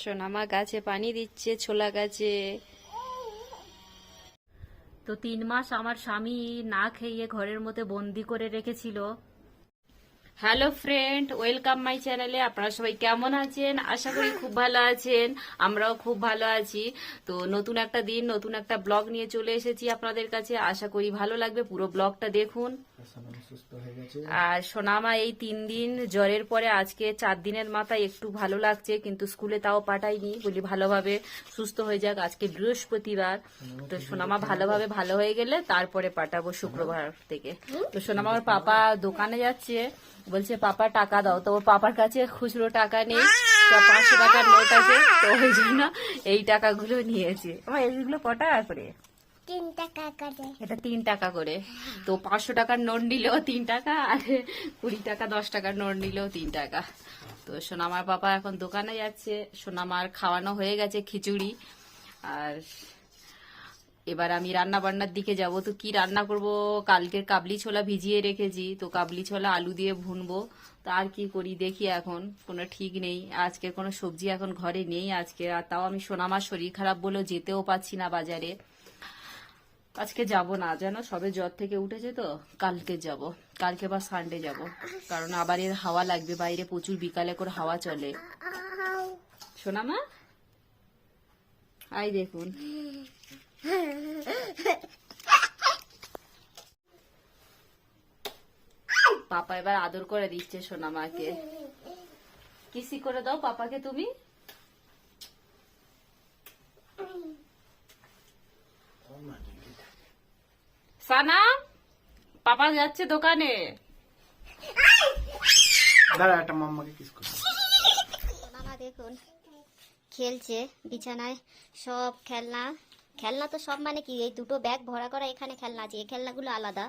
সোনামা গাছে পানি দিচ্ছে, ছোলা গাছে। তো 3 মাস আমার স্বামী না খেয়ে ঘরের মধ্যে বন্দি করে রেখেছিল। হ্যালো ফ্রেন্ড, ওয়েলকাম মাই চ্যানেলে। আপনারা সবাই কেমন আছেন? আশা করি খুব ভালো আছেন, আমরাও খুব ভালো আছি। তো নতুন একটা দিন, নতুন একটা ব্লগ নিয়ে চলে এসেছি আপনাদের কাছে। আশা করি ভালো লাগবে, পুরো ব্লগটা দেখুন। আর সোনামা এই 3 দিন জ্বরের পরে আজকে 4 দিনের মাথায় একটু ভালো লাগছে, কিন্তু স্কুলে তাও পাঠাইনি, বলি ভালোভাবে সুস্থ হয়ে যাক। আজকে বৃহস্পতিবার, তো সোনামা ভালোভাবে ভালো হয়ে গেলে তারপরে পাঠাবো শুক্রবার থেকে। তো সোনামার পাপা দোকানে যাচ্ছে, বলছে পাপা টাকা দাও। তো ওর পাপার কাছে খুচরো টাকা নেই, 500 টাকার নোট আছে, তো ওই জন্য এই টাকাগুলো নিয়েছে। আমার এইগুলো ক টাকা করে? 3 টাকা করে। এটা 3 টাকা করে। তো 500 টাকার নোট নিলেও 3 টাকা, আর 20 টাকা 10 টাকার নোট নিলেও 3 টাকা। তো সোনামার পাপা এখন দোকানে যাচ্ছে। সোনামার খাওয়ানো হয়ে গেছে খিচুড়ি, আর এবার আমি রান্না বান্নার দিকে যাব। তো কি রান্না করব? কালকের কাবলি ছোলা ভিজিয়ে রেখেছি, তো কাবলি ছোলা আলু দিয়ে ভুনবো। তো আর কি করি দেখি, এখন কোনো ঠিক নেই। আজকে কোনো সবজি এখন ঘরে নেই আজকে, আর তাও আমি সোনামার শরীর খারাপ বলে যেতেও পাচ্ছি না বাজারে। আজকে যাব না, জানো, সবে জ্বর থেকে উঠেছে, তো কালকে যাব, কালকে বা সানডে যাব। কারণ আবার এর হাওয়া লাগবে, বাইরে প্রচুর বিকালে করে হাওয়া চলে। সোনামা আই দেখুন, পাপা এবার আদর করে দিচ্ছে সোনামাকে। কিসি করে দাও পাপাকে তুমি। সানা, পাপা যাচ্ছে দোকানে। মামা দেখুন খেলছে বিছানায়, সব খেলনা। খেলনা তো সব মানে কি, এই দুটো ব্যাগ ভরা করা এখানে খেলনা আছে। এই খেলনাগুলো আলাদা,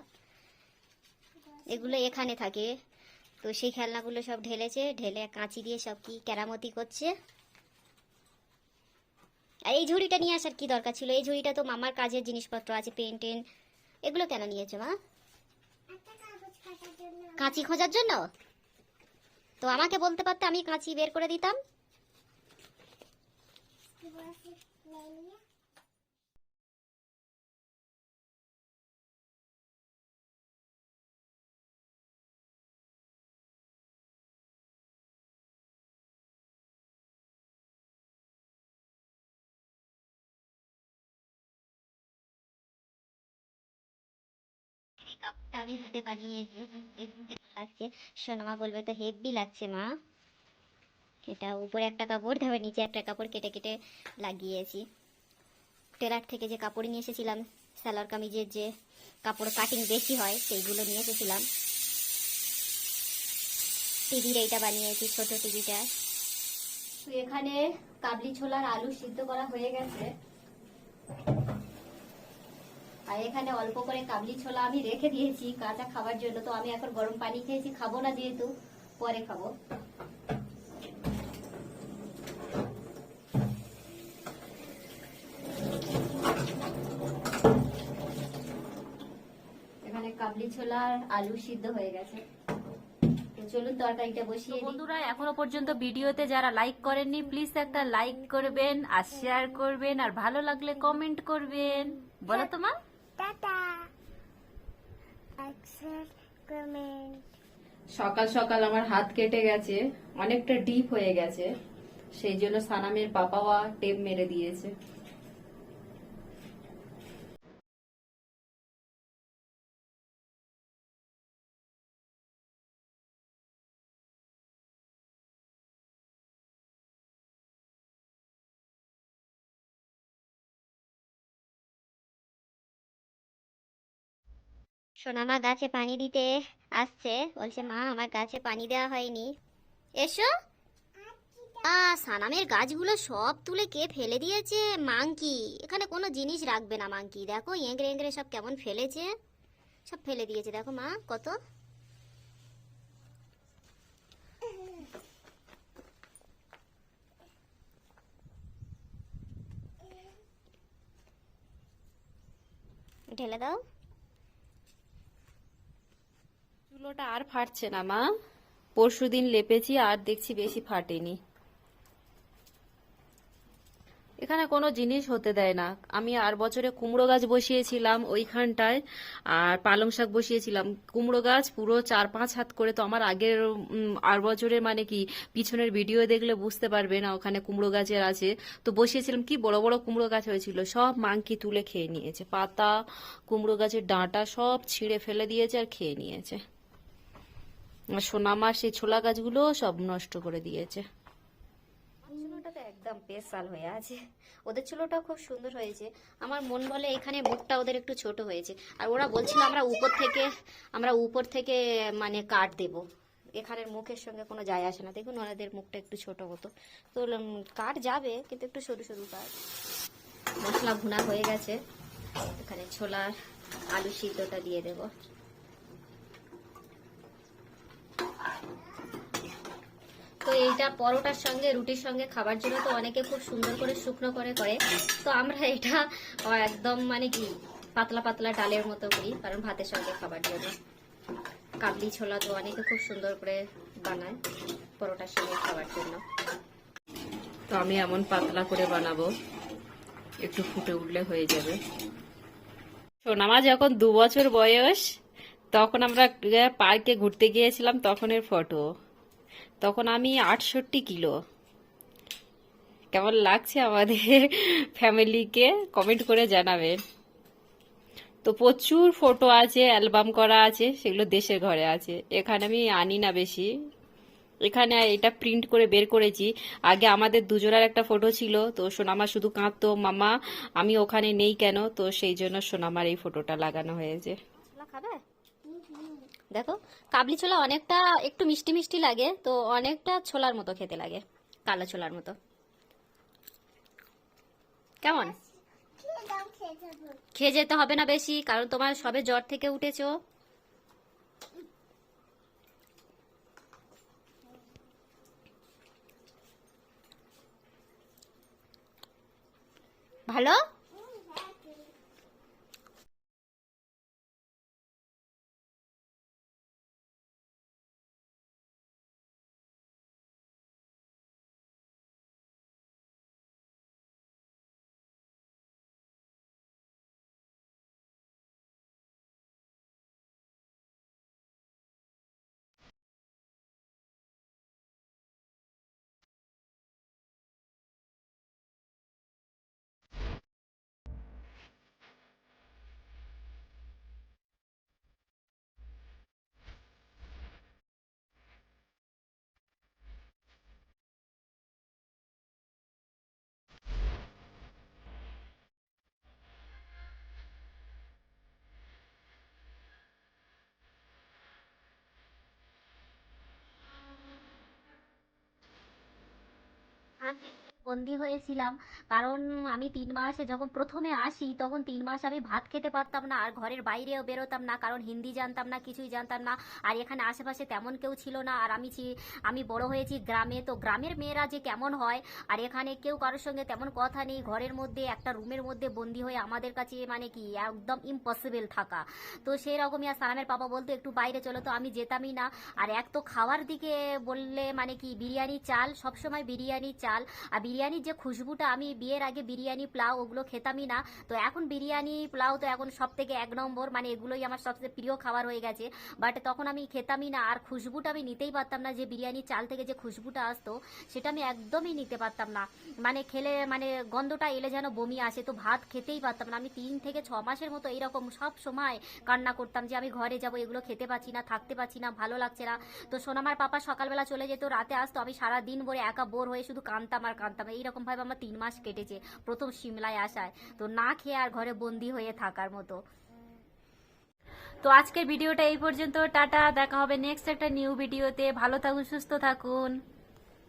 এগুলো এখানে থাকে। তো সেই খেলনাগুলো সব ঢেলেছে, ঢেলে কাঁচি দিয়ে সব কি কেরামতি করছে। আর এই ঝুড়িটা নিয়ে আসার কি দরকার ছিল? এই ঝুড়িটা তো মামার কাজের জিনিসপত্র আছে, পেন টেন। এগুলো কেন নিয়েছো মা? কাঁচি খোঁজার জন্য? তো আমাকে বলতে পারতে, আমি কাঁচি বের করে দিতাম। আমি হাতে বানিয়ে লাগছে, সোনামা বলবে তো হেভি লাগছে মা। এটা উপরে একটা কাপড়, তারপর নিচে একটা কাপড় কেটে কেটে লাগিয়েছি। টেলার থেকে যে কাপড় নিয়ে এসেছিলাম, সালোয়ার কামিজের যে কাপড় কাটিং বেশি হয়, সেইগুলো নিয়ে এসেছিলাম। টিভির এইটা বানিয়েছি, ছোট টিভিটা। তো এখানে কাবলি ছোলার আলু সিদ্ধ করা হয়ে গেছে, আর এখানে অল্প করে কাবলি ছোলা আমি রেখে দিয়েছি কাঁচা খাবার জন্য। তো আমি এখন গরম পানি খেয়েছি, খাবো না যেহেতু, পরে খাবো। এখানে কাবলি ছোলা আর আলু সিদ্ধ হয়ে গেছে। তো চলুন তরকারিটা বসিয়ে দিই। বন্ধুরা, এখনো পর্যন্ত ভিডিওতে যারা লাইক করেননি, প্লিজ একটা লাইক করবেন আর শেয়ার করবেন, আর ভালো লাগলে কমেন্ট করবেন। বলো তো মা। Tata, accept comment. সকাল সকাল আমার হাত কেটে গেছে, অনেকটা ডিপ হয়ে গেছে, সেই জন্য সানামের পাপাওয়া টেপ মেরে দিয়েছে। সোনামা গাছে পানি দিতে আসছে, বলছে মা আমার গাছে পানি দেওয়া হয়নি, এসো। সানামের গাছগুলো সব তুলে কে ফেলে দিয়েছে? মাংকি, এখানে কোনো জিনিস রাখবে না মাংকি। দেখো এঁংড়ে এঁংড়ে সব কেমন ফেলেছে, সব ফেলে দিয়েছে। দেখো মা কত। ঢেলে দাও। চুলোটা আর ফাটছে না মা, পরশুদিন লেপেছি আর দেখছি বেশি ফাটেনি। এখানে কোনো জিনিস হতে দেয় না। আমি আর বছরে কুমড়ো গাছ বসিয়েছিলাম ওইখানটায়, আর পালং শাক বসিয়েছিলাম। কুমড়ো গাছ পুরো 4-5 হাত করে, তো আমার আগের আর বছরের মানে কি পিছনের ভিডিও দেখলে বুঝতে পারবে না, ওখানে কুমড়ো গাছের আছে। তো বসিয়েছিলাম, কি বড় বড় কুমড়ো গাছ হয়েছিল, সব মাংকি তুলে খেয়ে নিয়েছে। পাতা, কুমড়ো গাছের ডাঁটা সব ছিঁড়ে ফেলে দিয়েছে আর খেয়ে নিয়েছে। আর সোনামার সেই ছোলা গাছগুলো সব নষ্ট করে দিয়েছে। চুলোটা তো একদম স্পেশাল হয়ে আছে, ওদের চুলোটা খুব সুন্দর হয়েছে। আমার মন বলে এখানে মুখটা ওদের একটু ছোট হয়েছে, আর ওরা বলছিল আমরা উপর থেকে মানে কাট দেব, এখানের মুখের সঙ্গে কোনো যায় আসে না। দেখুন ওনাদের মুখটা একটু ছোট মতো, তো কাট যাবে কিন্তু একটু সরু সরু কাট। মশলা ভুনা হয়ে গেছে, এখানে ছোলার আলু সিদ্ধটা দিয়ে দেব। তো এইটা পরোটার সঙ্গে রুটির সঙ্গে খাবার জন্য তো অনেকে খুব সুন্দর করে শুকনো করে করে, তো আমরা এটা একদম মানে কি পাতলা পাতলা ডালের মতো করি, কারণ ভাতের সঙ্গে খাবার জন্য। কাবলি ছোলা তো অনেকে খুব সুন্দর করে বানায় পরোটার সঙ্গে খাবার জন্য। তো আমি এমন পাতলা করে বানাবো, একটু ফুটে উঠলে হয়ে যাবে। সোনামা যখন 2 বছর বয়স, তখন আমরা পার্কে ঘুরতে গিয়েছিলাম, তখনের ফটো। তখন আমি 68 কিলো। কেমন লাগছে আমাদের ফ্যামিলিকে কমেন্ট করে জানাবেন। তো প্রচুর ফটো আছে, অ্যালবাম করা আছে, সেগুলো দেশের ঘরে আছে, এখানে আমি আনি না বেশি। এখানে এটা প্রিন্ট করে বের করেছি। আগে আমাদের দুজনের একটা ফটো ছিল, তো সোনামা শুধু কাঁদতো, মামা আমি ওখানে নেই কেন, তো সেই জন্য সোনামার এই ফটোটা লাগানো হয়েছে। ছোলা খাবে? দেখো কাবলি ছোলা অনেকটা একটু মিষ্টি মিষ্টি লাগে, তো অনেকটা ছোলার মতো খেতে লাগে, কালো ছোলার মতো। কেমন? খেয়ে যেতে হবে না বেশি, কারণ তোমার সবে জ্বর থেকে উঠেছো। ভালো। আমি বন্দি হয়েছিলাম, কারণ আমি 3 মাসে যখন প্রথমে আসি, তখন 3 মাস আমি ভাত খেতে পারতাম না, আর ঘরের বাইরেও বেরোতাম না, কারণ হিন্দি জানতাম না, কিছুই জানতাম না। আর এখানে আশেপাশে তেমন কেউ ছিল না, আর আমি বড় হয়েছি গ্রামে, তো গ্রামের মেয়েরা যে কেমন হয়, আর এখানে কেউ কারোর সঙ্গে তেমন কথা নেই, ঘরের মধ্যে একটা রুমের মধ্যে বন্দি হয়ে আমাদের কাছে মানে কি একদম ইম্পসিবল থাকা। তো সেই রকমই, আর সালামের পাপা বলতো একটু বাইরে চলো, তো আমি যেতামই না। আর এক তো খাওয়ার দিকে বললে মানে কি বিরিয়ানি চাল, সবসময় বিরিয়ানি চাল, আর বিরিয়ানির যে খুশবুটা, আমি বিয়ের আগে বিরিয়ানি পোলাও ওগুলো খেতামই না, তো এখন বিরিয়ানি পোলাও তো এখন সব থেকে 1 নম্বর, মানে এগুলোই আমার সবচেয়ে প্রিয় খাবার হয়ে গেছে। বাট তখন আমি খেতামই না, আর খুশবুটা আমি নিতেই পারতাম না, যে বিরিয়ানি চাল থেকে যে খুশবুটা আসতো সেটা আমি একদমই নিতে পারতাম না। মানে খেলে মানে গন্ধটা এলে যেন বমি আসে, তো ভাত খেতেই পারতাম না। আমি 3 থেকে 6 মাসের মতো এইরকম সব সময় কান্না করতাম যে আমি ঘরে যাব, এগুলো খেতে পাচ্ছি না, থাকতে পাচ্ছি না, ভালো লাগছে না। তো সোনামার পাপা সকালবেলা চলে যেত, রাতে আসতো, আমি সারা দিন ভরে একা বোর হয়ে শুধু কাঁদতাম আর কাঁদতাম। এইরকম ভাবে আমার 3 মাস কেটেছে প্রথম সিমলায় আসায়, তো না খেয়ে আর ঘরে বন্দি হয়ে থাকার মতো। তো আজকের ভিডিওটা এই পর্যন্ত, টাটা, দেখা হবে নেক্সট একটা নিউ ভিডিওতে। ভালো থাকুন, সুস্থ থাকুন।